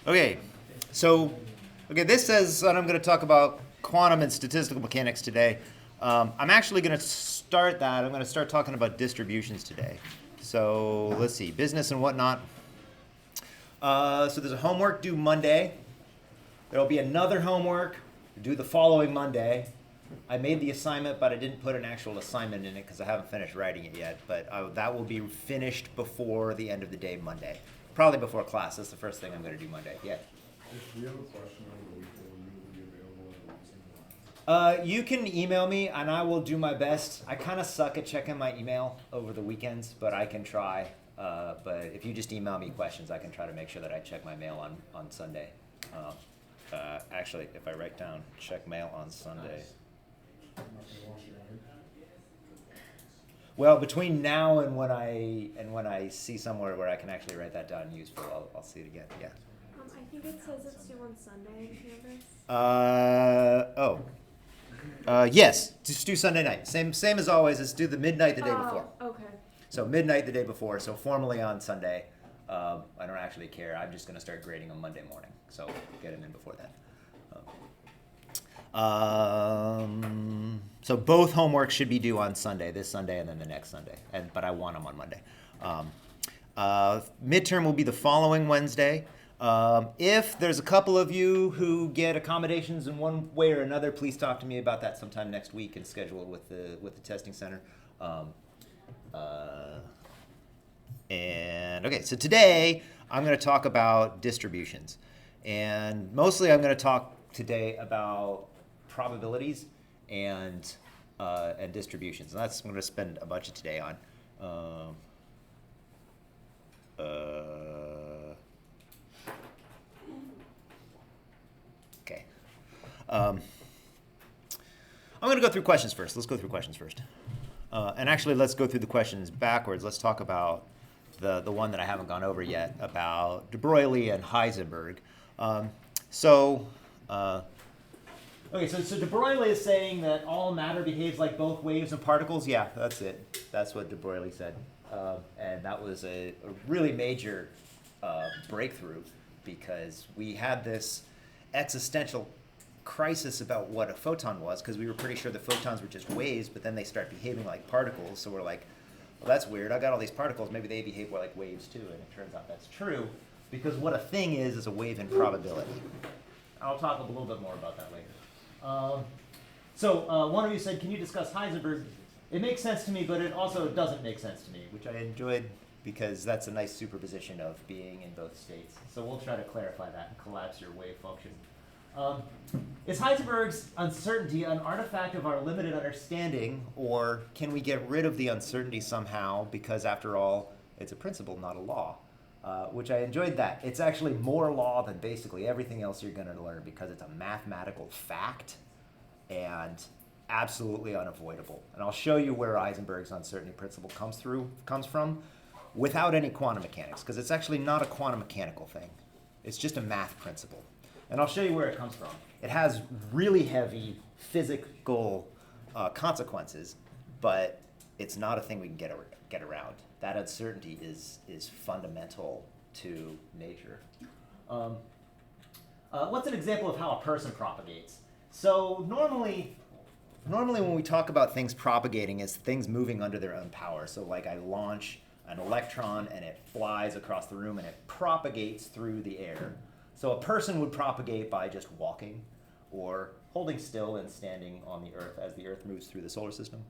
Okay, this says that I'm going to talk about quantum and statistical mechanics today. I'm actually going to start that. I'm going to start talking about distributions today. So let's see, business and whatnot. So there's a homework due Monday. There'll be another homework due the following Monday. I made the assignment, but I didn't put an actual assignment in it because I haven't finished writing it yet. But that will be finished before the end of the day Monday. Probably before class. That's the first thing I'm going to do Monday. Yeah. If we have a question over the weekend, will you be available at the weekend? You can email me, and I will do my best. I kind of suck at checking my email over the weekends, but I can try. But if you just email me questions, I can try to make sure that I check my mail on Sunday. Actually, if I write down check mail on Sunday. I'm not gonna wash your hands. Well, between now and when I see somewhere where I can actually write that down useful, I'll see it again. Yeah. I think it says it's due on Sunday, campus. Yes, just do Sunday night. Same as always. It's due the midnight the day before. Okay. So midnight the day before. So formally on Sunday. I don't actually care. I'm just going to start grading on Monday morning. So get them in before that. So both homeworks should be due on Sunday, this Sunday and then the next Sunday. But I want them on Monday. Midterm will be the following Wednesday. If there's a couple of you who get accommodations in one way or another, please talk to me about that sometime next week and schedule it with the testing center. Okay, so today I'm going to talk about distributions, and mostly I'm going to talk today about probabilities and distributions, and that's what I'm going to spend a bunch of today on. Okay. I'm going to go through questions first. Let's go through questions first. And actually, let's go through the questions backwards. Let's talk about the one that I haven't gone over yet about de Broglie and Heisenberg. So de Broglie is saying that all matter behaves like both waves and particles. Yeah, that's it. That's what de Broglie said. And that was a really major breakthrough because we had this existential crisis about what a photon was because we were pretty sure the photons were just waves, but then they start behaving like particles. So we're like, well, that's weird. I got all these particles. Maybe they behave more like waves too. And it turns out that's true because what a thing is a wave in probability. I'll talk a little bit more about that later. So one of you said, can you discuss Heisenberg? It makes sense to me, but it also doesn't make sense to me, which I enjoyed because that's a nice superposition of being in both states. So we'll try to clarify that and collapse your wave function. Is Heisenberg's uncertainty an artifact of our limited understanding, or can we get rid of the uncertainty somehow because, after all, it's a principle, not a law? Which I enjoyed that. It's actually more law than basically everything else you're going to learn because it's a mathematical fact and absolutely unavoidable. And I'll show you where Heisenberg's uncertainty principle comes from without any quantum mechanics, because it's actually not a quantum mechanical thing. It's just a math principle. And I'll show you where it comes from. It has really heavy physical consequences, but it's not a thing we can get around. That uncertainty is fundamental to nature. What's an example of how a person propagates? So normally when we talk about things propagating, it's things moving under their own power. So like I launch an electron and it flies across the room and it propagates through the air. So a person would propagate by just walking or holding still and standing on the Earth as the Earth moves through the solar system.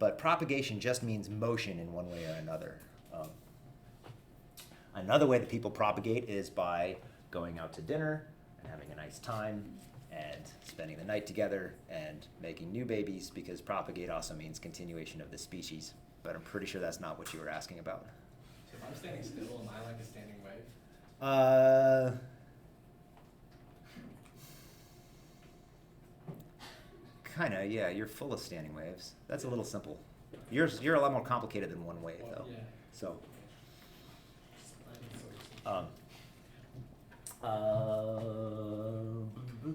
But propagation just means motion in one way or another. Another way that people propagate is by going out to dinner and having a nice time and spending the night together and making new babies, because propagate also means continuation of the species. But I'm pretty sure that's not what you were asking about. So if I'm standing still, am I like a standing wave? Kinda, yeah. You're full of standing waves. That's a little simple. You're a lot more complicated than one wave, though. Yeah. So.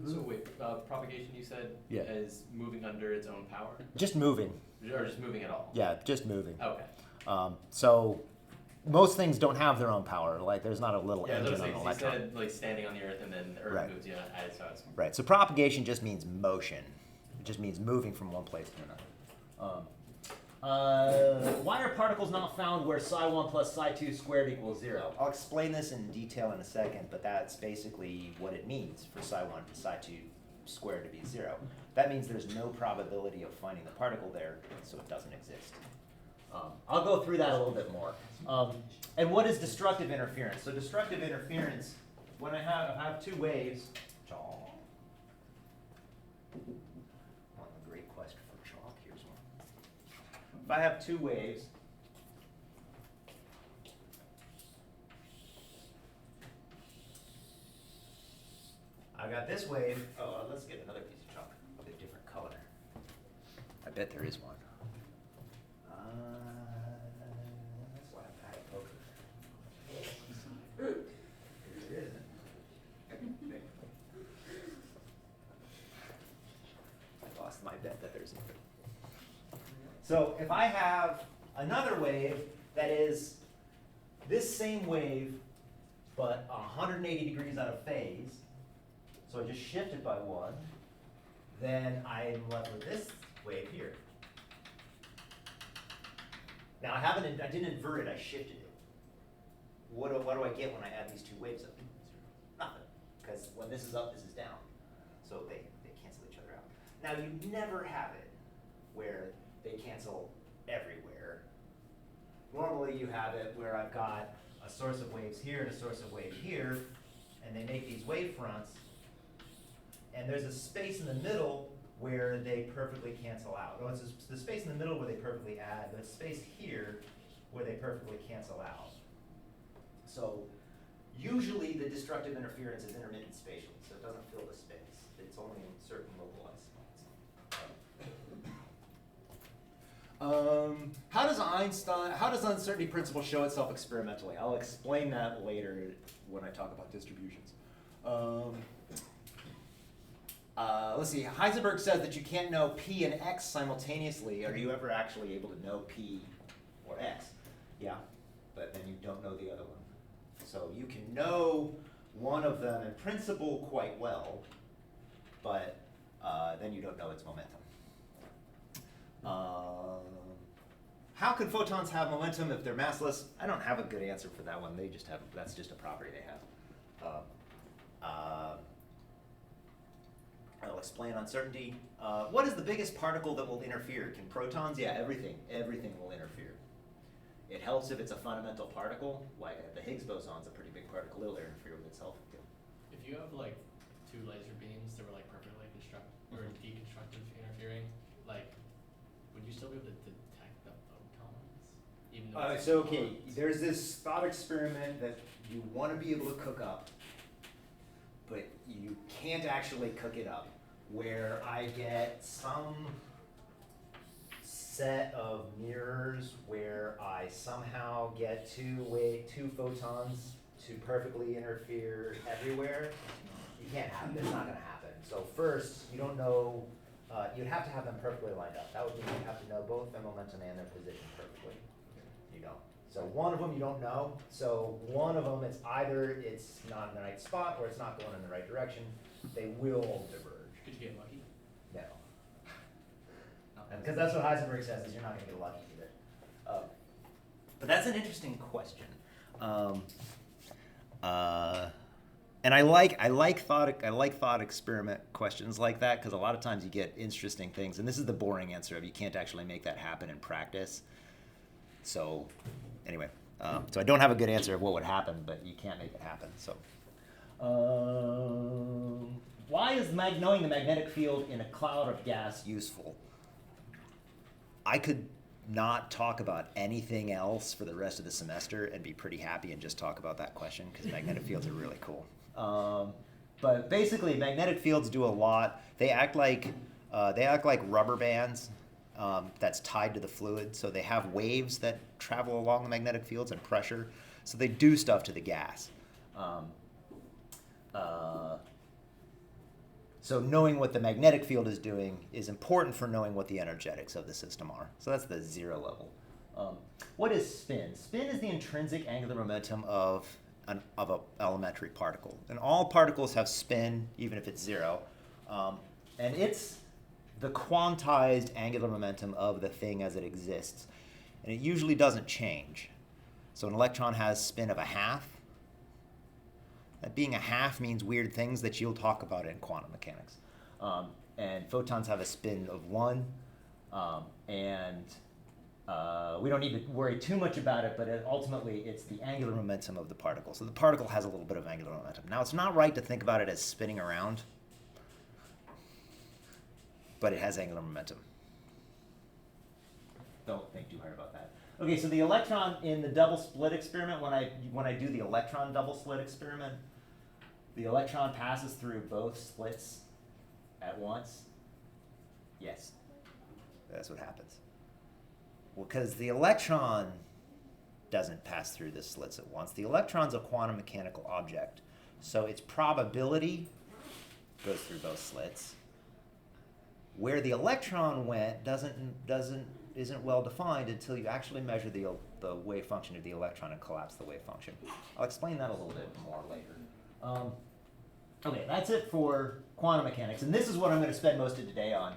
So wait, propagation you said is moving under its own power? Just moving. Or just moving at all? Yeah, just moving. Okay. So most things don't have their own power. Like there's not a little Yeah, engine those on an things, you electron. said like standing on the earth and then the earth Right. moves you at its house. Right. So propagation just means motion. It just means moving from one place to another. Why are particles not found where psi1 plus psi2 squared equals 0? I'll explain this in detail in a second, but that's basically what it means for psi1 to psi2 squared to be 0. That means there's no probability of finding the particle there, so it doesn't exist. I'll go through that a little bit more. And what is destructive interference? So destructive interference, when I have two waves, chalk. One great quest for chalk. Here's one. If I have two waves, I've got this wave. Oh, let's get another piece of chalk of a different color. I bet there is one. That's why I'm bad at poker. There isn't. I lost my bet that there's nothing. So if I have another wave that is this same wave, but 180 degrees out of phase, so I just shift it by one, then I'm left with this wave here. Now I didn't invert it, I shifted it. What do I get when I add these two waves up? Nothing, because when this is up, this is down. So they cancel each other out. Now you never have it where they cancel everywhere. Normally you have it where I've got a source of waves here and a source of wave here, and they make these wave fronts, and there's a space in the middle where they perfectly cancel out. Well, it's the space in the middle where they perfectly add, but it's space here where they perfectly cancel out. So usually the destructive interference is intermittent spatially, so it doesn't fill the space. It's only in certain localized spots. How does uncertainty principle show itself experimentally? I'll explain that later when I talk about distributions. Let's see, Heisenberg says that you can't know P and X simultaneously. Are you ever actually able to know P or X? Yeah, but then you don't know the other one. So you can know one of them in principle quite well, but then you don't know its momentum. How can photons have momentum if they're massless? I don't have a good answer for that one. That's just a property they have. I'll explain uncertainty. What is the biggest particle that will interfere? Can protons? Yeah, everything will interfere. It helps if it's a fundamental particle, like the Higgs boson's a pretty big particle, it'll interfere with itself. If you have like two laser beams that were like perfectly or deconstructive interfering, like would you still be able to detect the photons? Even though it's So okay, there's this thought experiment that you want to be able to cook up, but you can't actually cook it up, where I get some set of mirrors where I somehow get two photons to perfectly interfere everywhere. You can't have it, it's not gonna happen. So first, you don't know, you'd have to have them perfectly lined up. That would mean you have to know both their momentum and their position perfectly. You don't. So one of them you don't know. So one of them, it's either it's not in the right spot or it's not going in the right direction. They will diverge. Could you get lucky? No. Because that's what Heisenberg says, is you're not going to get lucky either. But that's an interesting question. And I like thought experiment questions like that, because a lot of times you get interesting things, and this is the boring answer of you can't actually make that happen in practice. So anyway, so I don't have a good answer of what would happen, but you can't make it happen. So why is knowing the magnetic field in a cloud of gas useful? I could not talk about anything else for the rest of the semester and be pretty happy and just talk about that question, because magnetic fields are really cool. But basically, magnetic fields do a lot. They act like rubber bands that's tied to the fluid. So they have waves that travel along the magnetic fields and pressure. So they do stuff to the gas. So knowing what the magnetic field is doing is important for knowing what the energetics of the system are. So that's the zero level. What is spin? Spin is the intrinsic angular momentum of an elementary particle. And all particles have spin, even if it's zero. And it's the quantized angular momentum of the thing as it exists. And it usually doesn't change. So an electron has spin of a half. That being a half means weird things that you'll talk about in quantum mechanics. And photons have a spin of 1. We don't need to worry too much about it, but ultimately it's the angular momentum of the particle. So the particle has a little bit of angular momentum. Now, it's not right to think about it as spinning around, but it has angular momentum. Don't think too hard about that. Okay, so the electron in the double slit experiment, when I do the electron double slit experiment, the electron passes through both slits at once. Yes, that's what happens. Well, because the electron doesn't pass through the slits at once. The electron's a quantum mechanical object, so its probability goes through both slits. Where the electron went isn't well defined until you actually measure the wave function of the electron and collapse the wave function. I'll explain that a little bit more later. Okay, that's it for quantum mechanics, and this is what I'm going to spend most of today on.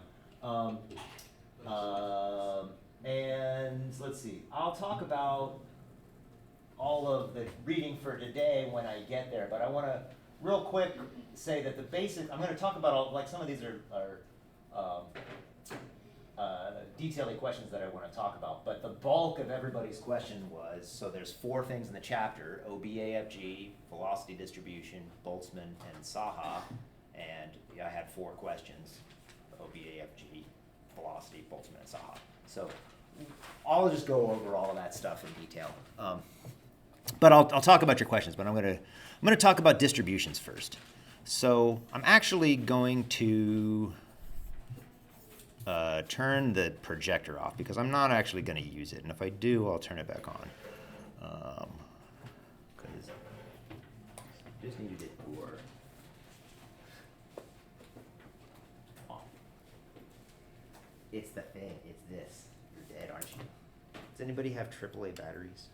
And let's see, I'll talk about all of the reading for today when I get there, but I want to real quick say that the basic, I'm going to talk about, like some of these are detailed questions that I want to talk about, but the bulk of everybody's question was, so there's 4 things in the chapter, OBAFG, velocity distribution, Boltzmann, and Saha, and I had 4 questions, OBAFG, velocity, Boltzmann, and Saha. So I'll just go over all of that stuff in detail. But I'll talk about your questions, but I'm gonna talk about distributions first. So I'm actually going to turn the projector off because I'm not actually going to use it, and if I do, I'll turn it back on. Because just needed it for. Oh. It's the thing. It's this. You're dead, aren't you? Does anybody have AAA batteries?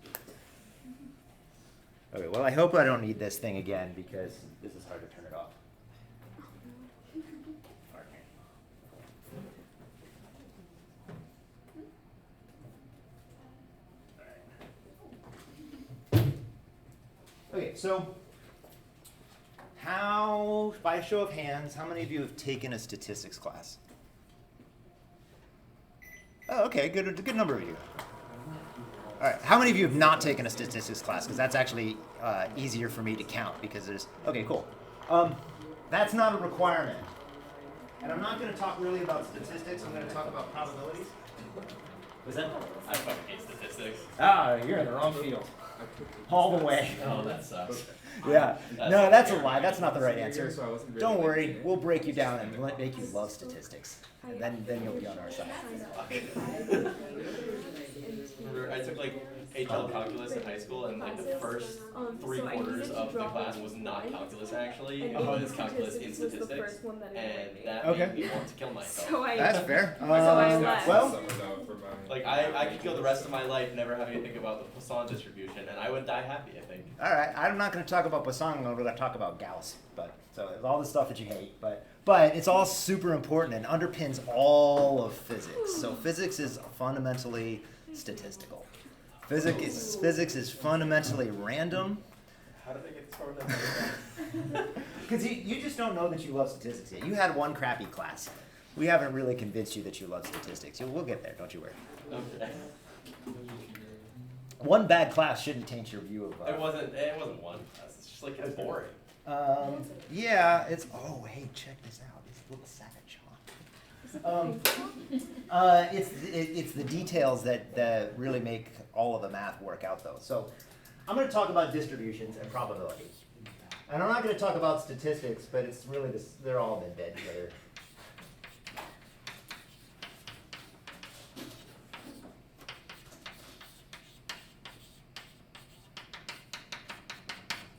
Okay. Well, I hope I don't need this thing again because this is hard to turn it off. Okay, so by a show of hands, how many of you have taken a statistics class? Oh, okay, good number of you. All right, how many of you have not taken a statistics class? Because that's actually easier for me to count because there's, okay, cool. That's not a requirement. And I'm not going to talk really about statistics, I'm going to talk about probabilities. Was that? I fucking hate statistics. Ah, you're in the wrong field. All the way. Oh, that sucks. Yeah. No, that's a lie. That's not the right answer. Don't worry. We'll break you down and make you love statistics. And then you'll be on our side. Remember, I took like HL calculus in high school, and like the first 3 quarters of the class was not calculus actually. It was calculus in statistics, and that made me want to kill myself. That's fair. Well, like I could go the rest of my life never having to think about the Poisson distribution, and I would die happy, I think. All right. I'm not going to talk about Poisson. I'm going to talk about Gauss. So it's all the stuff that you hate, but it's all super important and underpins all of physics. So physics is fundamentally statistical. Physics is fundamentally random. How did I get thrown out? Because you just don't know that you love statistics yet. You had one crappy class. We haven't really convinced you that you love statistics. We'll get there, don't you worry. Okay. One bad class shouldn't taint your view of. It wasn't one class. It's just like it's boring. Yeah, it's. Oh, hey, check this out. It's a little savage, huh? It's the details that really make all of the math work out, though. So, I'm going to talk about distributions and probabilities, and I'm not going to talk about statistics, but it's really they're all embedded together.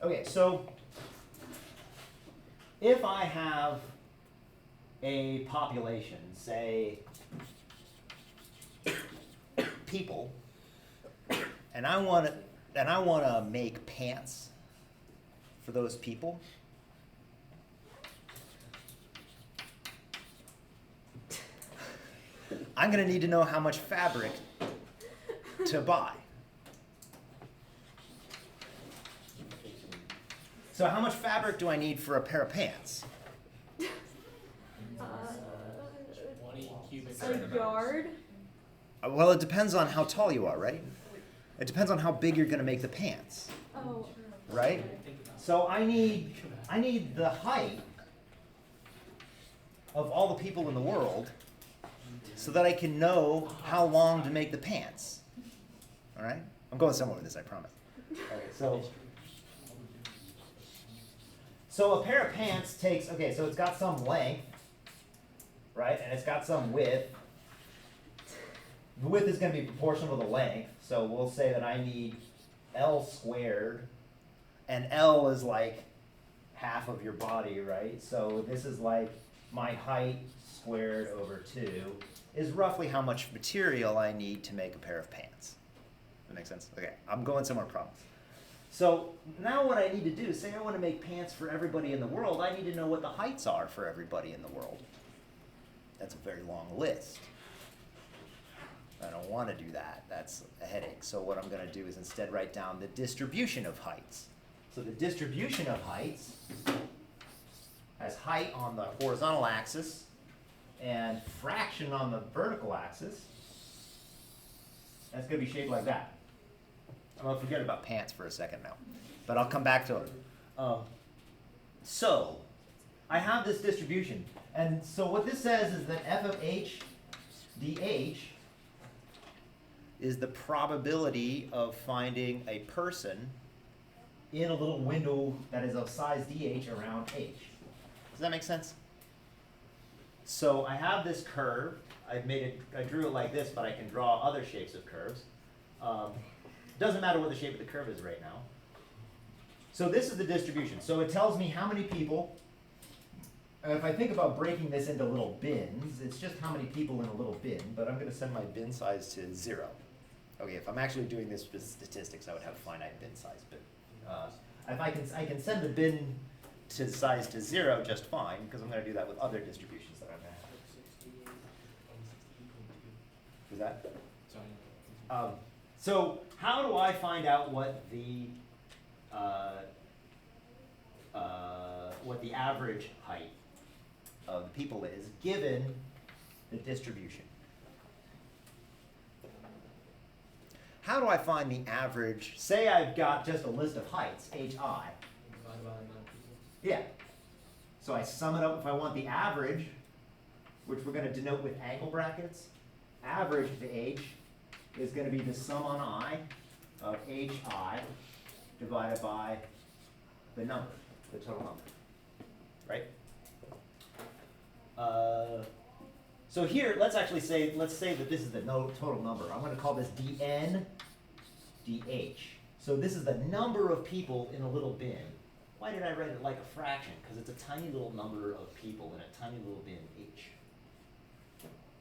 Okay, so if I have a population, say people, and I want to make pants for those people. I'm going to need to know how much fabric to buy. So how much fabric do I need for a pair of pants? 20 cubic A centimeters. yard? Well, it depends on how tall you are, right? It depends on how big you're going to make the pants, Oh. right? So I need the height of all the people in the world so that I can know how long to make the pants. All right? I'm going somewhere with this, I promise. Okay, so a pair of pants takes, okay, so it's got some length, right? And it's got some width. The width is going to be proportional to the length, so we'll say that I need L squared, and L is like half of your body, right? So this is like my height squared over 2 is roughly how much material I need to make a pair of pants. That makes sense? Okay, I'm going somewhere, promise. So now what I need to do, say I want to make pants for everybody in the world, I need to know what the heights are for everybody in the world. That's a very long list. I don't want to do that. That's a headache. So what I'm going to do is instead write down the distribution of heights. So the distribution of heights has height on the horizontal axis and fraction on the vertical axis. That's going to be shaped like that. I'm going to forget about pants for a second now, but I'll come back to it. So I have this distribution. And so what this says is that f of h dh is the probability of finding a person in a little window that is of size dh around h. Does that make sense? So I have this curve. I drew it like this, but I can draw other shapes of curves. Doesn't matter what the shape of the curve is right now. So this is the distribution. So it tells me how many people. If I think about breaking this into little bins, it's just how many people in a little bin, but I'm going to set my bin size to 0. Okay, if I'm actually doing this with statistics, I would have finite bin size, but if I can send the bin to size to 0 just fine, because I'm going to do that with other distributions that I'm going to have. Is that? So how do I find out what the average height of the people is given the distribution? How do I find the average? Say I've got just a list of heights, hi. Divided by the amount of people. Yeah. So I sum it up. If I want the average, which we're going to denote with angle brackets, average of h is going to be the sum on I of hi divided by the number, the total number. Right? So here, let's say that this is the total number. I'm going to call this dn dh. So this is the number of people in a little bin. Why did I write it like a fraction? Because it's a tiny little number of people in a tiny little bin h.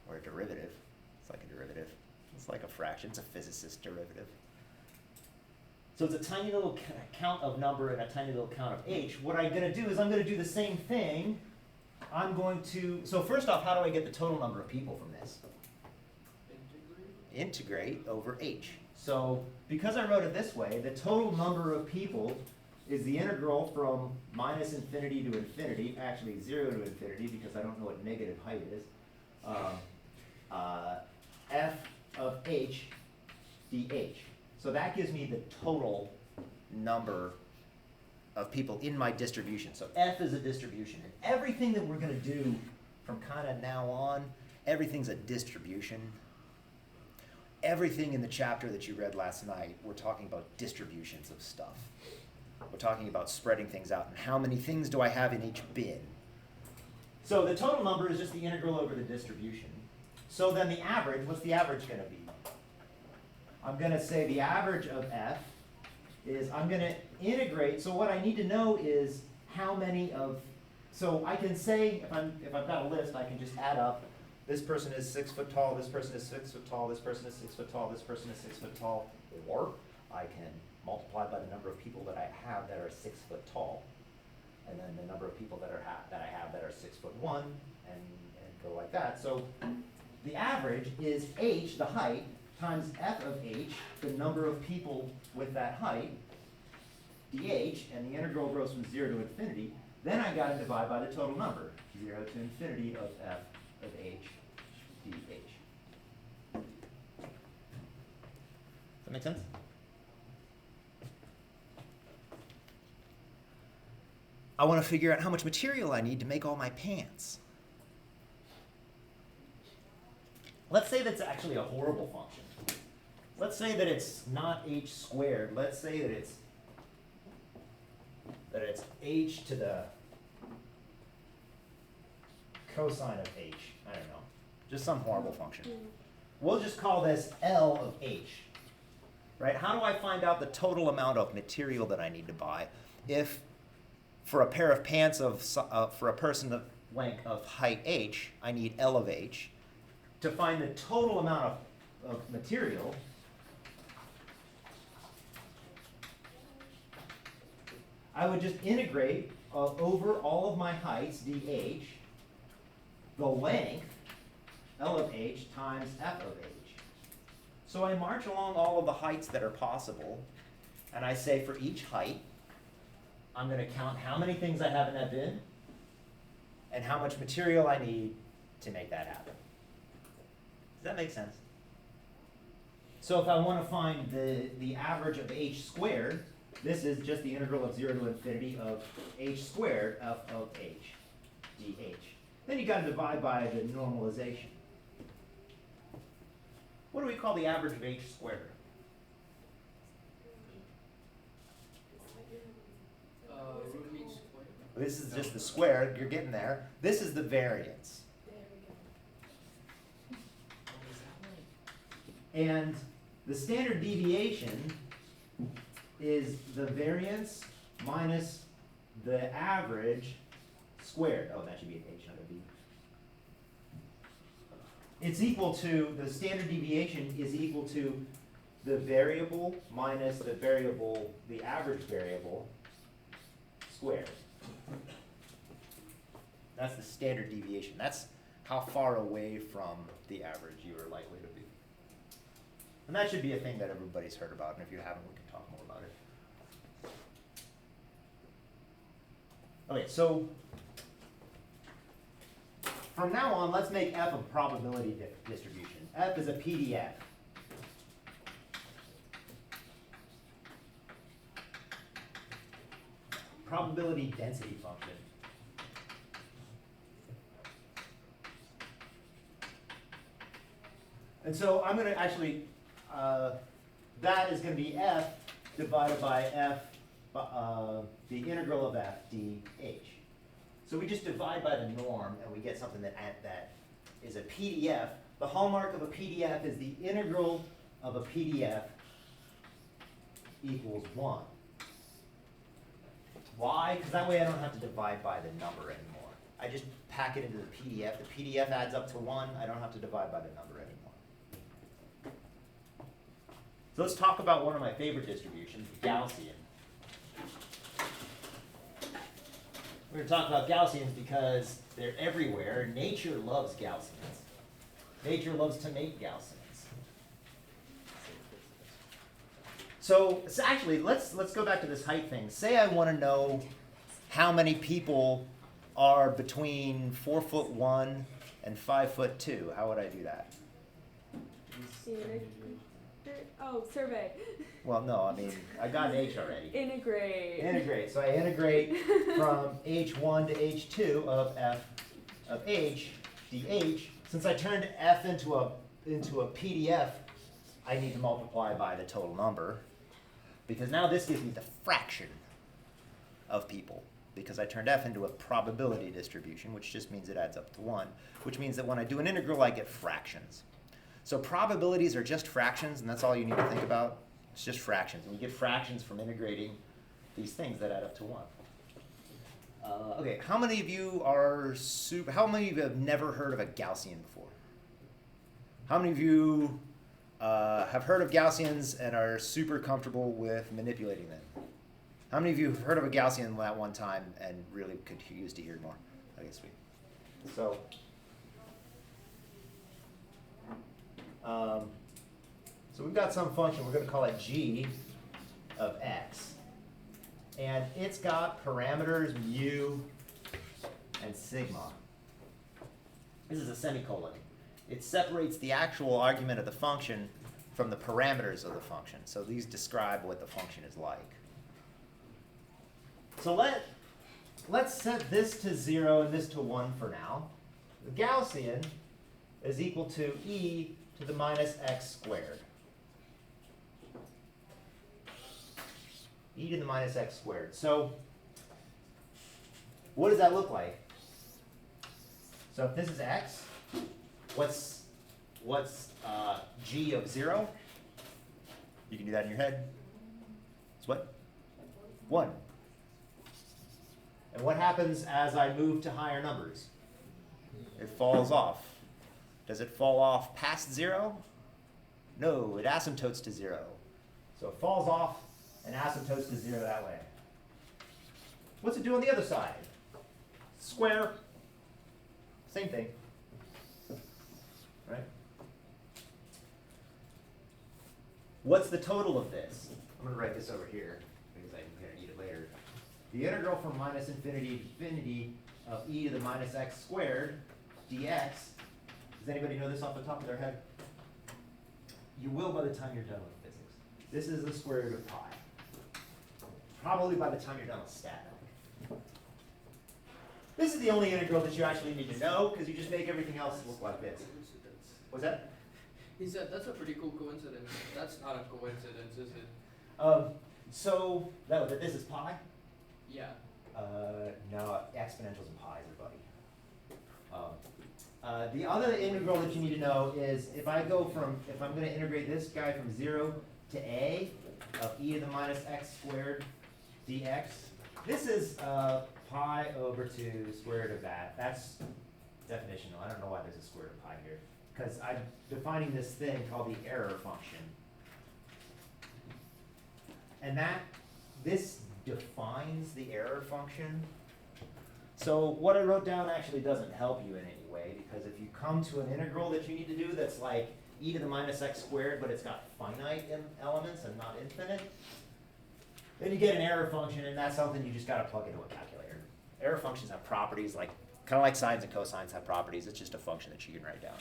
Or a derivative. It's like a derivative. It's like a fraction. It's a physicist's derivative. So it's a tiny little count of number and a tiny little count of h. What I'm going to do is I'm going to do the same thing. So first off, how do I get the total number of people from this? Integrate over h. So because I wrote it this way, the total number of people is the integral from minus infinity to infinity, actually 0 to infinity because I don't know what negative height is, f of h dh. So that gives me the total number of people in my distribution. So f is a distribution. And everything that we're going to do from kind of now on, everything's a distribution. Everything in the chapter that you read last night, we're talking about distributions of stuff. We're talking about spreading things out and how many things do I have in each bin. So the total number is just the integral over the distribution. So then the average, what's the average going to be? I'm going to say the average of f is, I'm going to integrate, so what I need to know is how many of, so I can say, if I've got a list, I can just add up, this person is 6 foot tall, this person is 6 foot tall, this person is 6 foot tall, this person is 6 foot tall, or I can multiply by the number of people that I have that are 6 foot tall, and then the number of people that I have that are 6'1", and go like that. So the average is h, the height, times f of h, the number of people with that height, dh, and the integral goes from 0 to infinity. Then I got to divide by the total number, 0 to infinity of f of h dh. Does that make sense? I want to figure out how much material I need to make all my pants. Let's say that's actually a horrible function. Let's say that it's not h squared. Let's say that it's h to the cosine of h. I don't know. Just some horrible function. We'll just call this L of h. Right? How do I find out the total amount of material that I need to buy if for a pair of pants for a person of length of height h, I need L of h. To find the total amount of material, I would just integrate over all of my heights, dh, the length, L of h, times f of h. So I march along all of the heights that are possible, and I say for each height, I'm going to count how many things I have in that bin, and how much material I need to make that happen. Does that make sense? So if I want to find the average of h squared, this is just the integral of 0 to infinity of h squared f of h dh. Then you got to divide by the normalization. What do we call the average of h squared? Root of h squared. This is just the square, you're getting there. This is the variance. And the standard deviation is the variance minus the average squared. Oh, that should be an h, not a b. It's equal to, the standard deviation is equal to the variable minus the variable, the average variable squared. That's the standard deviation. That's how far away from the average you are likely to be. And that should be a thing that everybody's heard about, and if you haven't, we can talk more about it. Okay, so from now on, let's make f a probability distribution. F is a PDF. Probability density function. And so I'm going to actually, that is going to be f divided by f, the integral of f dh. So we just divide by the norm, and we get something that is a PDF. The hallmark of a PDF is the integral of a PDF equals 1. Why? Because that way I don't have to divide by the number anymore. I just pack it into the PDF. The PDF adds up to 1. I don't have to divide by the number anymore. So let's talk about one of my favorite distributions, Gaussian. We're going to talk about Gaussians because they're everywhere. Nature loves Gaussians. Nature loves to make Gaussians. So actually, let's go back to this height thing. Say I want to know how many people are between 4'1" and 5'2". How would I do that? Oh, survey. Well, no, I mean, I got an h already. Integrate. Integrate. So I integrate from h1 to h2 of f of h dh. Since I turned f into a PDF, I need to multiply by the total number, because now this gives me the fraction of people, because I turned f into a probability distribution, which just means it adds up to 1, which means that when I do an integral, I get fractions. So probabilities are just fractions, and that's all you need to think about. It's just fractions. And we get fractions from integrating these things that add up to 1. Okay, how many of you how many of you have never heard of a Gaussian before? How many of you have heard of Gaussians and are super comfortable with manipulating them? How many of you have heard of a Gaussian at one time and really could use to hear more? I guess we. So, so we've got some function, we're going to call it g of x. And it's got parameters mu and sigma. This is a semicolon. It separates the actual argument of the function from the parameters of the function. So these describe what the function is like. So let's set this to 0 and this to 1 for now. The Gaussian is equal to e to the minus x squared. E to the minus x squared. So what does that look like? So if this is x, what's g of 0? You can do that in your head. It's what? 1. And what happens as I move to higher numbers? It falls off. Does it fall off past 0? No, it asymptotes to 0. So it falls off and asymptotes to 0 that way. What's it do on the other side? Square. Same thing. Right? What's the total of this? I'm going to write this over here because I'm going to need it later. The integral from minus infinity to infinity of e to the minus x squared dx. Does anybody know this off the top of their head? You will by the time you're done with physics. This is the square root of pi. Probably by the time you're done with static. This is the only integral that you actually need to know because you just make everything else look like this. What's that? He said that's a pretty cool coincidence. That's not a coincidence, is it? So that this is pi? Yeah. No, exponentials and pi's are buddy. The other integral that you need to know is if I'm going to integrate this guy from 0 to a of e to the minus x squared dx, this is pi over 2 square root of that. That's definitional. I don't know why there's a square root of pi here. Because I'm defining this thing called the error function. And this defines the error function. So what I wrote down actually doesn't help you in any way, because if you come to an integral that you need to do that's like e to the minus x squared, but it's got finite elements and not infinite, then you get an error function, and that's something you just got to plug into a calculator. Error functions have properties, like kind of like sines and cosines have properties. It's just a function that you can write down.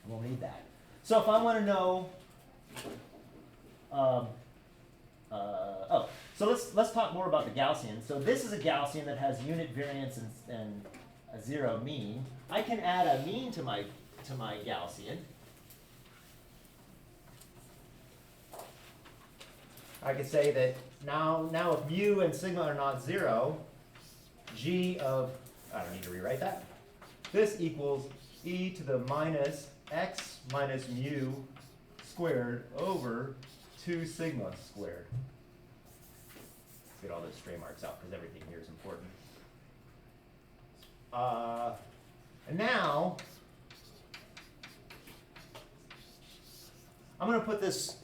We'll need that. So if I want to know, so let's talk more about the Gaussian. So this is a Gaussian that has unit variance and a 0 mean. I can add a mean to my Gaussian. I could say that now if mu and sigma are not 0, g of, I don't need to rewrite that. This equals e to the minus x minus mu squared over 2 sigma squared. Let's get all those stray marks out because everything here is important. And now, I'm going to put this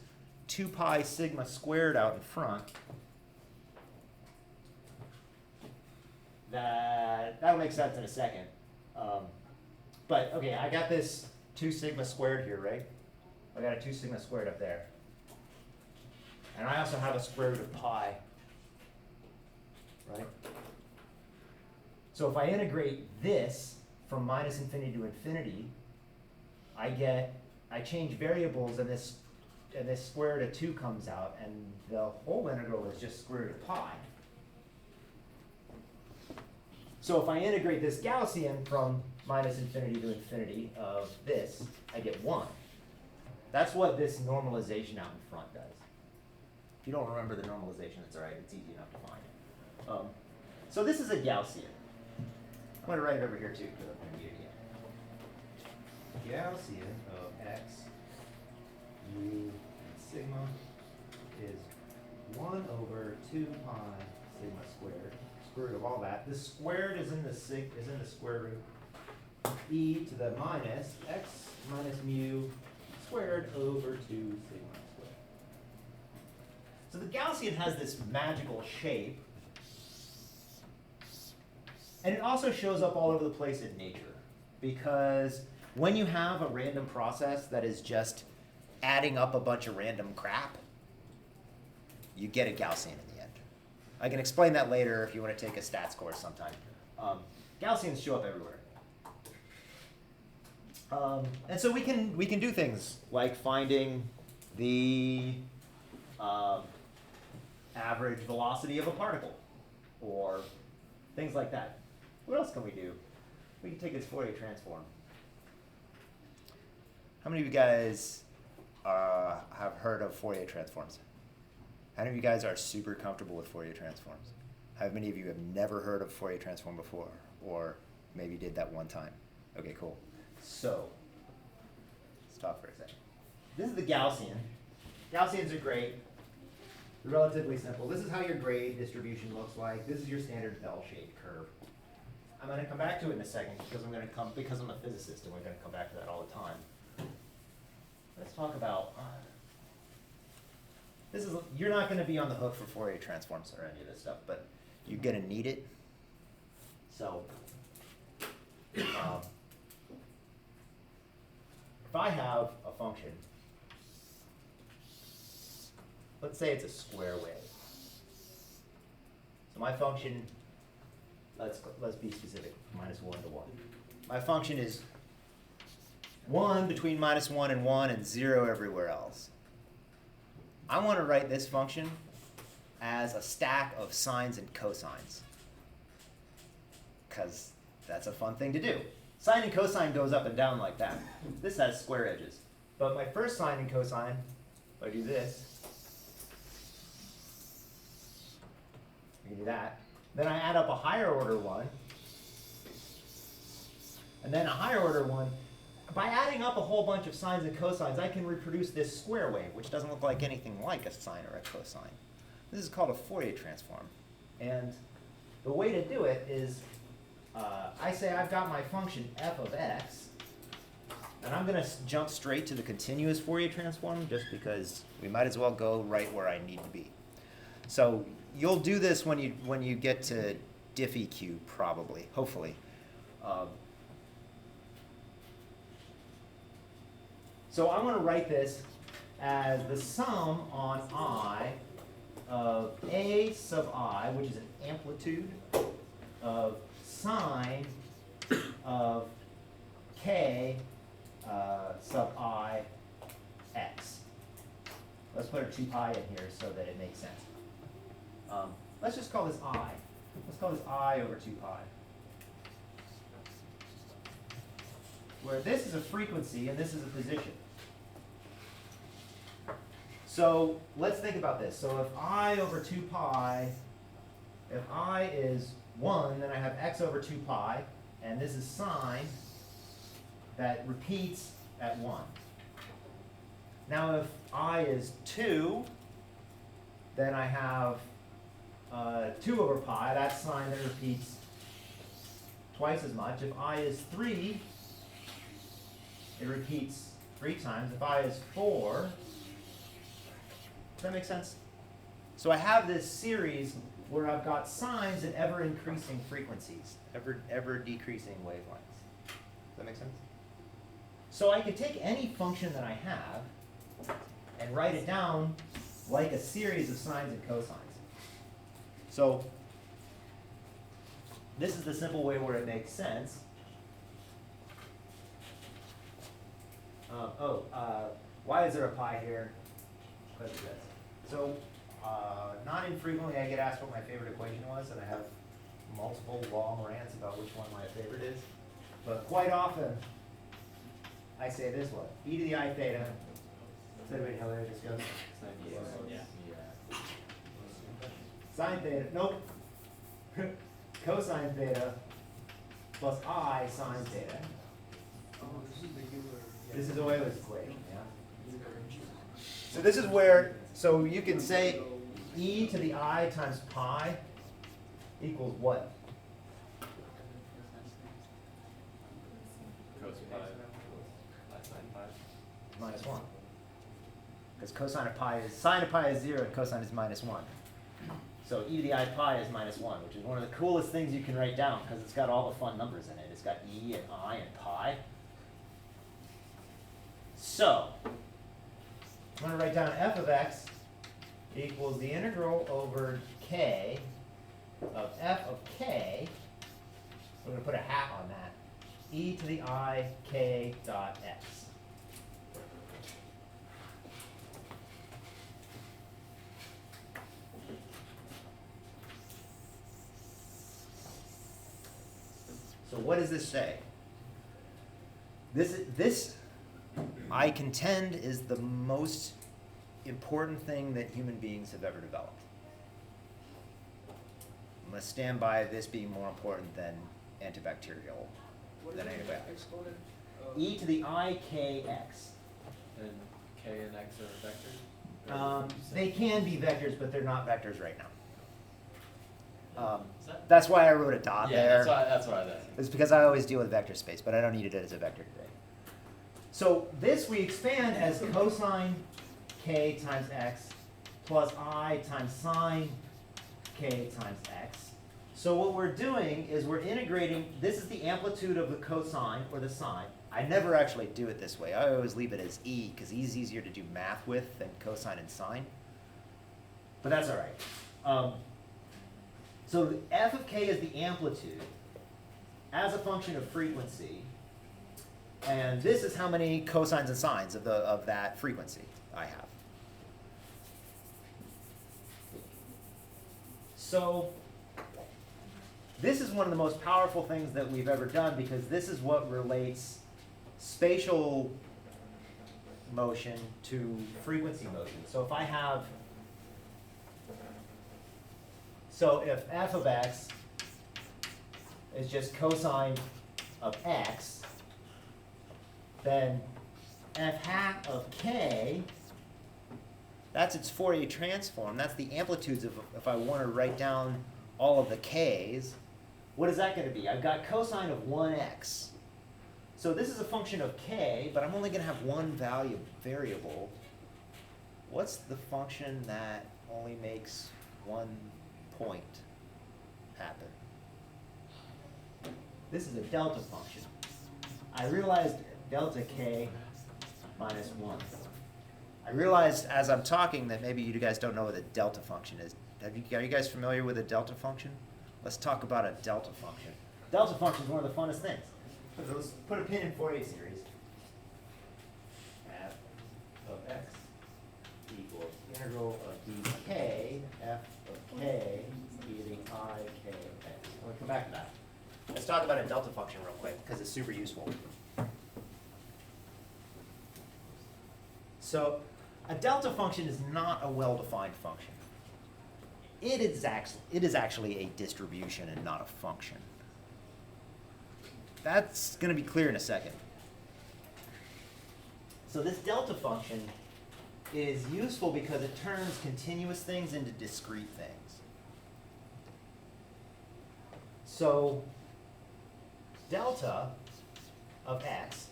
2 pi sigma squared out in front. That'll make sense in a second. But okay, I got this 2 sigma squared here, right? I got a 2 sigma squared up there. And I also have a square root of pi, right? So if I integrate this from minus infinity to infinity, I change variables, and this square root of 2 comes out, and the whole integral is just square root of pi. So if I integrate this Gaussian from minus infinity to infinity of this, I get 1. That's what this normalization out in front does. If you don't remember the normalization, it's all right. It's easy enough to find. So this is a Gaussian. I'm going to write it over here too, because I'm going to get it again. Gaussian of x mu and sigma is 1 over 2 pi sigma squared. Square root of all that. The squared is in the square root. E to the minus x minus mu squared over 2 sigma squared. So the Gaussian has this magical shape, and it also shows up all over the place in nature, because when you have a random process that is just adding up a bunch of random crap, you get a Gaussian in the end. I can explain that later if you want to take a stats course sometime. Gaussians show up everywhere. And so we can do things like finding the average velocity of a particle, or things like that. What else can we do? We can take this Fourier transform. How many of you guys have heard of Fourier transforms? How many of you guys are super comfortable with Fourier transforms? How many of you have never heard of Fourier transform before, or maybe did that one time? Okay, cool. So, let's talk for a second. This is the Gaussian. Gaussians are great. They're relatively simple. This is how your grade distribution looks like. This is your standard bell-shaped curve. I'm going to come back to it in a second because I'm a physicist, and we're going to come back to that all the time. Let's talk about you're not going to be on the hook for Fourier transforms or any of this stuff, but you're going to need it. So, if I have a function, let's say it's a square wave. So my function, let's be specific, -1 to 1. My function is 1 between -1 and 1 and 0 everywhere else. I want to write this function as a stack of sines and cosines, because that's a fun thing to do. Sine and cosine goes up and down like that. This has square edges. But my first sine and cosine, if I do this, I can do that. Then I add up a higher order one, and then a higher order one. By adding up a whole bunch of sines and cosines, I can reproduce this square wave, which doesn't look like anything like a sine or a cosine. This is called a Fourier transform. And the way to do it is, I say I've got my function f of x, and I'm going to jump straight to the continuous Fourier transform just because we might as well go right where I need to be. So you'll do this when you get to diff-EQ, probably, hopefully. So I'm going to write this as the sum on I of A sub I, which is an amplitude of sine of K sub I x. Let's put a 2 pi in here so that it makes sense. Let's just call this I. Let's call this I over 2 pi. Where this is a frequency and this is a position. So let's think about this. So if I over 2 pi, if I is 1, then I have x over 2 pi, and this is sine that repeats at 1. Now if I is 2, then I have 2 over pi, that's sine that repeats twice as much. If I is 3, it repeats 3 times. If I is 4, does that make sense? So I have this series where I've got sines at ever increasing frequencies, ever decreasing wavelengths. Does that make sense? So I could take any function that I have and write it down like a series of sines and cosines. So this is the simple way where it makes sense. Why is there a pi here? Because of this. So not infrequently I get asked what my favorite equation was, and I have multiple long rants about which one my favorite is. But quite often I say this one, e to the I theta. Does anybody know where this goes? Yeah. Sine theta, nope. Cosine theta plus I sine theta. This is Euler's equation, yeah? So this is where, so you can say e to the I times pi equals what? Cos pi, sine pi. is minus 1. Because cosine of pi is, sine of pi is 0 and cosine is minus 1. So e to the I pi is minus 1, which is one of the coolest things you can write down because it's got all the fun numbers in it. It's got e and I and pi. So, I'm going to write down f of x equals the integral over k of f of k. We're going to put a hat on that. E to the I k dot x. So what does this say? This, I contend, is the most important thing that human beings have ever developed. I'm going to stand by this being more important than antibacterial, What than is it? antibiotics. Exponent? E to the I k x. And K and X are vectors? Or They can be vectors, but they're not vectors right now. Is that? That's why I wrote a dot Yeah, there. that's what I was asking. It's because I always deal with vector space, but I don't need it as a vector today. So this we expand as cosine k times x plus I times sine k times x. So what we're doing is we're integrating, this is the amplitude of the cosine or the sine. I never actually do it this way. I always leave it as e because e is easier to do math with than cosine and sine. But that's all right. So the f of k is the amplitude as a function of frequency. And this is how many cosines and sines of that frequency I have. So this is one of the most powerful things that we've ever done because this is what relates spatial motion to frequency motion. So if I have, so if f of x is just cosine of x, then f hat of k, that's its Fourier transform. That's the amplitudes of, if I want to write down all of the k's, what is that going to be? I've got cosine of 1x. So this is a function of k, but I'm only going to have one variable. What's the function that only makes one point happen? This is a delta function. I realized delta k minus 1. I realized as I'm talking that maybe you guys don't know what a delta function is. Are you guys familiar with a delta function? Let's talk about a delta function. Delta function is one of the funnest things. So let's put a pin in Fourier series. F of x equals integral of dk f of k e to the I k of x. We'll come back to that. Let's talk about a delta function real quick because it's super useful. So a delta function is not a well-defined function. It is actually a distribution and not a function. That's going to be clear in a second. So this delta function is useful because it turns continuous things into discrete things. So delta of x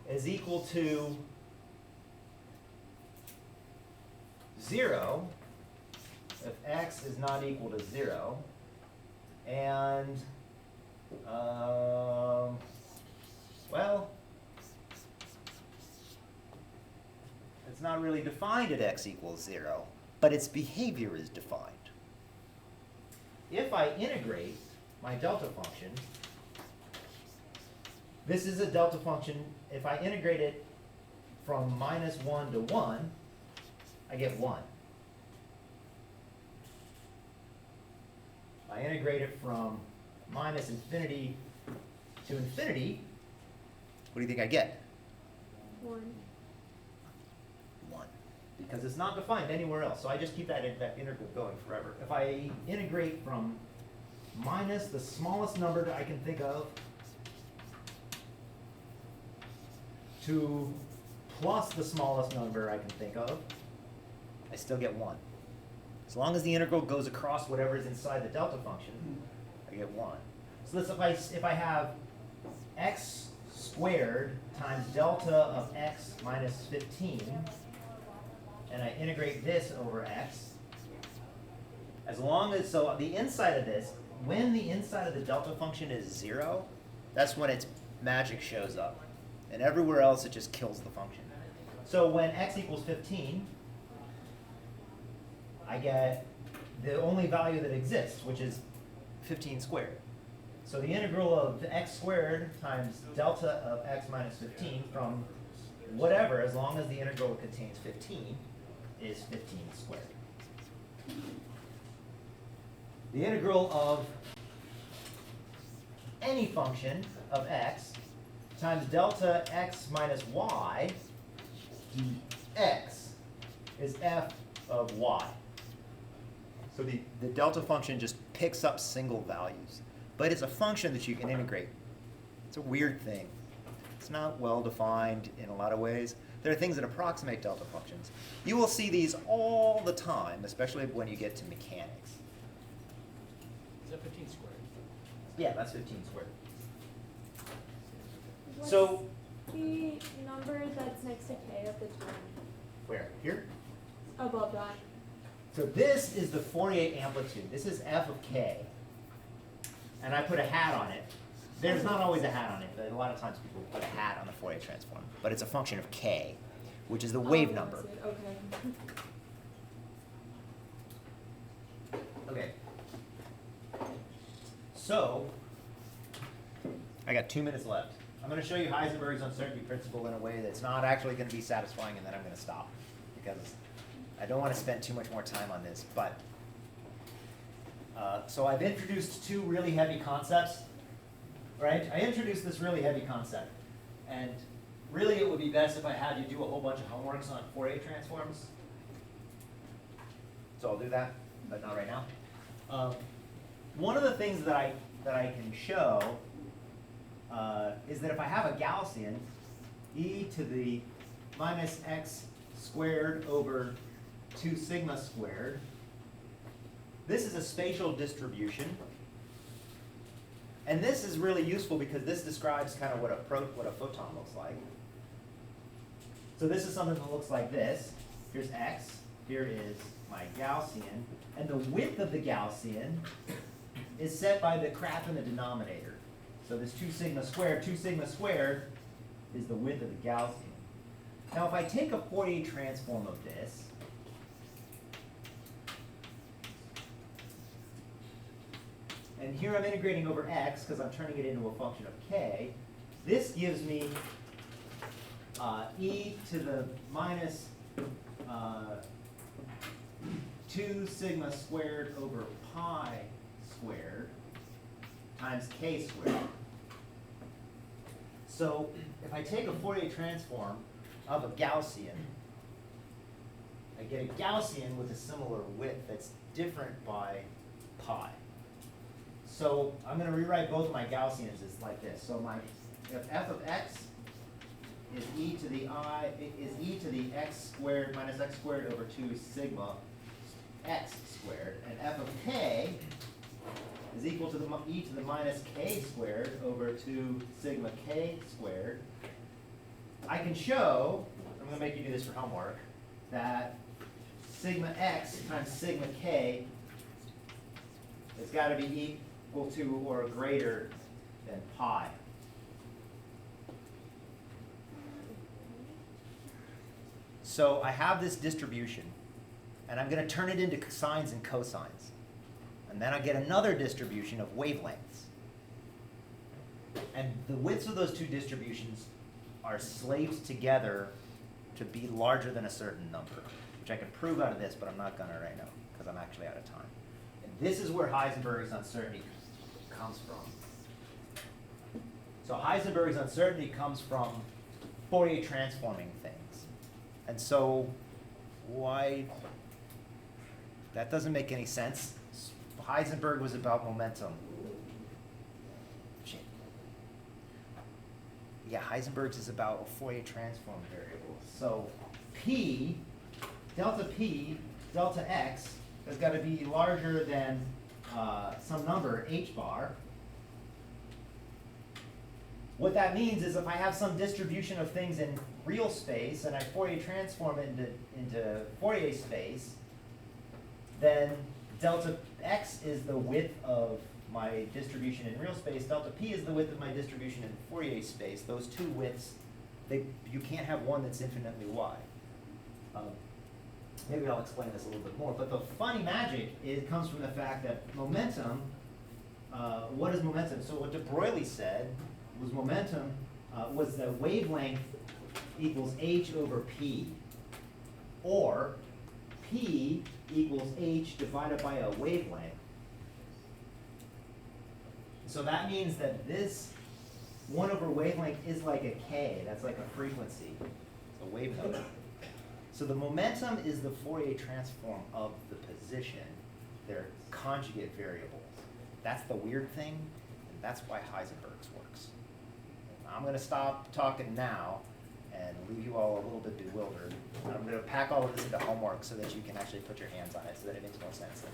is equal to 0 if x is not equal to 0, and well, it's not really defined at x equals 0, but its behavior is defined. If I integrate my delta function, this is a delta function. If I integrate it from -1 to 1, I get 1. I integrate it from minus infinity to infinity. What do you think I get? 1. 1. Because it's not defined anywhere else. So I just keep that integral going forever. If I integrate from minus the smallest number that I can think of to plus the smallest number I can think of, I still get 1. As long as the integral goes across whatever is inside the delta function, I get 1. So this, if I have x squared times delta of x minus 15, and I integrate this over x, as long as, so the inside of this, when the inside of the delta function is 0, that's when its magic shows up. And everywhere else, it just kills the function. So when x equals 15, I get the only value that exists, which is 15 squared. So the integral of x squared times delta of x minus 15 from whatever, as long as the integral contains 15, is 15 squared. The integral of any function of x times delta x minus y dx is f of y. So the delta function just picks up single values, but it's a function that you can integrate. It's a weird thing. It's not well defined in a lot of ways. There are things that approximate delta functions. You will see these all the time, especially when you get to mechanics. Is that 15 squared? Yeah, that's 15 squared. What's So, the number that's next to k of the term where? Here? above that? So this is the Fourier amplitude. This is f of k. And I put a hat on it. There's not always a hat on it, but a lot of times people put a hat on the Fourier transform. But it's a function of k, which is the wave Oh, number. that's it. Okay. Okay. So, I got 2 minutes left. I'm going to show you Heisenberg's uncertainty principle in a way that's not actually going to be satisfying, and then I'm going to stop because I don't want to spend too much more time on this. But so I've introduced two really heavy concepts, right? I introduced this really heavy concept, and really it would be best if I had you do a whole bunch of homeworks on Fourier transforms. So I'll do that, but not right now. One of the things that I can show is that if I have a Gaussian, e to the minus x squared over 2 sigma squared, this is a spatial distribution. And this is really useful because this describes kind of what a photon looks like. So this is something that looks like this. Here's x, here is my Gaussian, and the width of the Gaussian is set by the crap in the denominator. So this 2 sigma squared is the width of the Gaussian. Now if I take a Fourier transform of this, and here I'm integrating over x because I'm turning it into a function of k, this gives me e to the minus 2 sigma squared over pi squared times k squared. So if I take a Fourier transform of a Gaussian, I get a Gaussian with a similar width that's different by pi. So I'm going to rewrite both of my Gaussians as like this. So if f of x is e to the x squared minus x squared over 2 sigma x squared, and f of k is equal to the e to the minus k squared over 2 sigma k squared, I can show, I'm going to make you do this for homework, that sigma x times sigma k has got to be equal to or greater than pi. So I have this distribution, and I'm going to turn it into sines and cosines. And then I get another distribution of wavelengths. And the widths of those two distributions are slaved together to be larger than a certain number, which I can prove out of this, but I'm not going to right now, because I'm actually out of time. And this is where Heisenberg's uncertainty comes from. So Heisenberg's uncertainty comes from Fourier transforming things. And so why, that doesn't make any sense. Heisenberg was about momentum. Shit. Yeah, Heisenberg's is about a Fourier transform variable. So P, delta x, has got to be larger than some number, h bar. What that means is if I have some distribution of things in real space and I Fourier transform it into Fourier space, then delta x is the width of my distribution in real space, delta p is the width of my distribution in Fourier space. Those two widths, you can't have one that's infinitely wide. Maybe I'll explain this a little bit more, but the funny magic comes from the fact that momentum, what is momentum? So what de Broglie said was momentum was the wavelength equals h over p, or p equals h divided by a wavelength. So that means that this 1 over wavelength is like a k, that's like a frequency, it's a wave number. So the momentum is the Fourier transform of the position. They're conjugate variables. That's the weird thing, and that's why Heisenberg's works. I'm going to stop talking now and leave you all a little bit bewildered. I'm going to pack all of this into homework so that you can actually put your hands on it so that it makes more sense.